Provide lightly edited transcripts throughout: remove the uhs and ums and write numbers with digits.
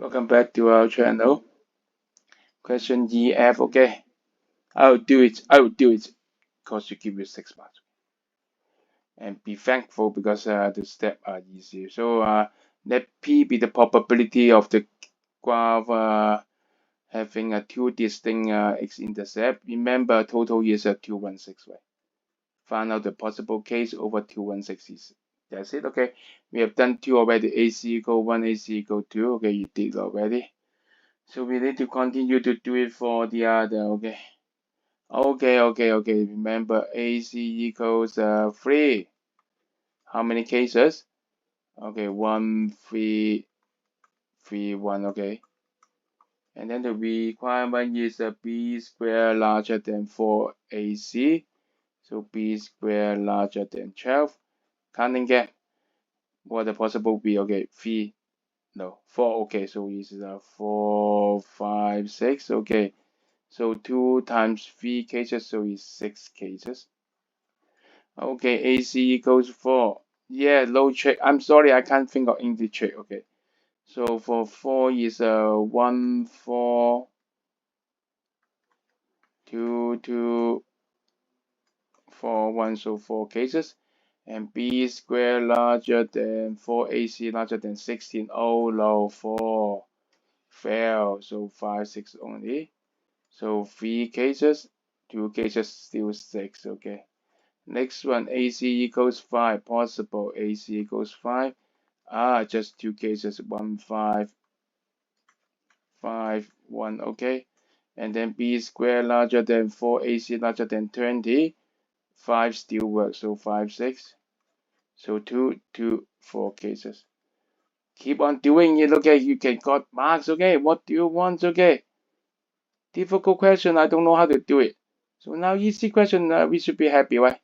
Welcome back to our channel. Question EF, okay. I will do it because you give you 6 marks. And be thankful because the steps are easy. So let P be the probability of the graph having a two distinct x-intercept. Remember, total is 216, right? Find out the possible case over 216 is. That's it, okay. We have done 2 already. AC equal 1, AC equal 2. Okay, you did already. So we need to continue to do it for the other, okay. Okay. Remember AC equals 3. How many cases? Okay, 1, 3, 3, 1, okay. And then the requirement is b square larger than 4 AC. So b square larger than 12. Counting gap. What the possible b? Okay, 3. No, 4. Okay, so it's 4, 5, 6. Okay. So 2 times 3 cases, so it's 6 cases. Okay, AC equals 4. Yeah, low check. I'm sorry, I can't think of English check. Okay. So for 4 is 1, 4, 2, 2, 4, 1, so 4 cases. And B square larger than 4 AC larger than 16. Oh no, 4. Fail. So 5, 6 only. So 3 cases, 2 cases, still 6. Okay. Next one, AC equals 5. Possible AC equals 5. Just 2 cases, 1, 5, 5, 1. Okay. And then B square larger than 4, AC larger than 20. 5 still works, so 5, 6. So 2, 2, 4 cases. Keep on doing it, okay? You can got marks, okay? What do you want, okay? Difficult question, I don't know how to do it. So now easy question, we should be happy, right?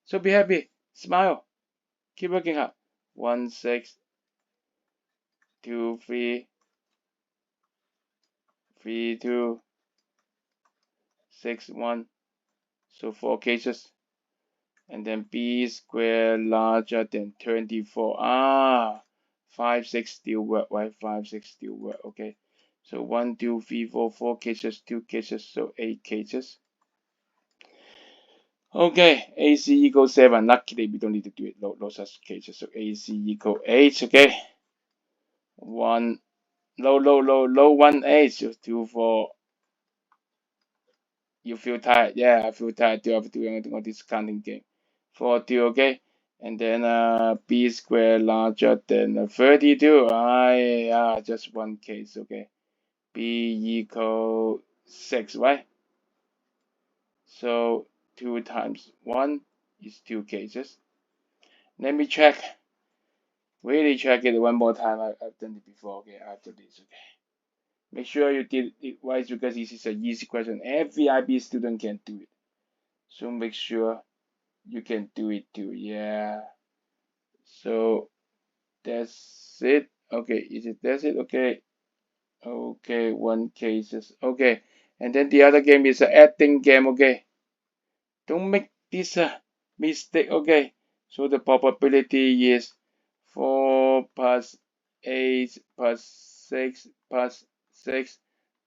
So be happy, smile, keep working hard. 1, 6, 2, 3, 3, 2, 6, 1. So 4 cases. And then B square larger than 24. 5, 6 still work, right? 5, 6 still work, okay. So 1, 2, 3, 4, 4 cases, 2 cases, so 8 cases. Okay, AC equals 7. Luckily, we don't need to do it. No such cases. So AC equal 8, okay. 1, low 1, 8. So 2, 4. You feel tired? Yeah, I feel tired too after doing all this counting game. 4, 2, okay. And then b squared larger than 32. Just one case, okay. B equal 6, right? So 2 times 1 is 2 cases. Let me check. Really check it one more time. I've done it before, okay, after this, okay. Make sure you did it right because this is an easy question. Every IB student can do it. So make sure you can do it too, yeah. So that's it. Okay, that's it? Okay. Okay, 1 cases. Okay. And then the other game is a adding game, okay. Don't make this mistake, okay. So the probability is 4 plus 8 plus 6 plus 6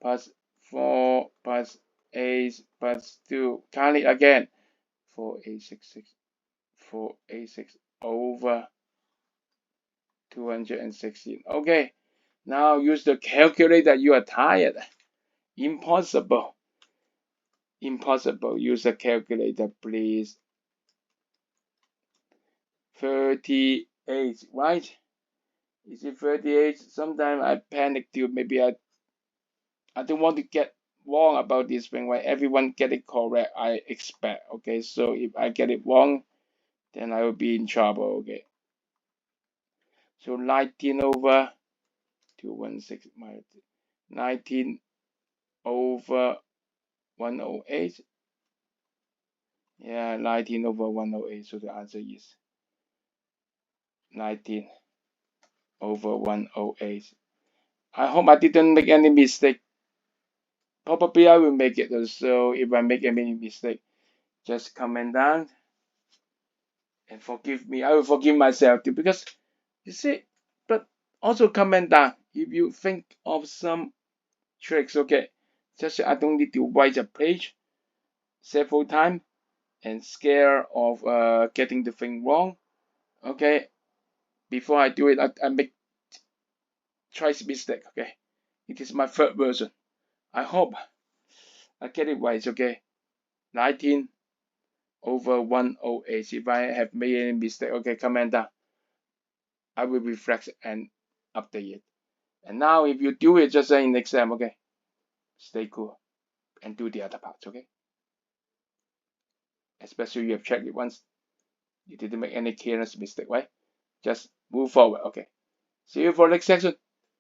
plus 4 plus 8 plus 2. Count it again. 4, 8, 6, 6. 4, 8, 6 over 216. Okay. Now use the calculator. You are tired. Impossible. Impossible. Use a calculator, please. 38, right? Is it 38? Sometimes I panic too. Maybe I don't want to get wrong about this thing, right? Everyone get it correct, I expect. Okay, so if I get it wrong, then I will be in trouble. Okay. So 19 over 216 minus 19 over 108. Yeah, 19 over 108. So the answer is 19 over 108. I hope I didn't make any mistake. Probably I will make it. So if I make any mistake, just comment down and forgive me. I will forgive myself too because you see, but also comment down if you think of some tricks, okay, just I don't need to write a page several times and scare of getting the thing wrong. Okay, before I do it, I make twice mistake. Okay, it is my third version. I hope I get it right. Okay, 19/108. If I have made any mistake, okay, comment down. I will reflect and update it. And now, if you do it just in the exam, okay, stay cool and do the other parts. Okay, especially you have checked it once. You didn't make any careless mistake, right? Just move forward. Okay. See you for the next section.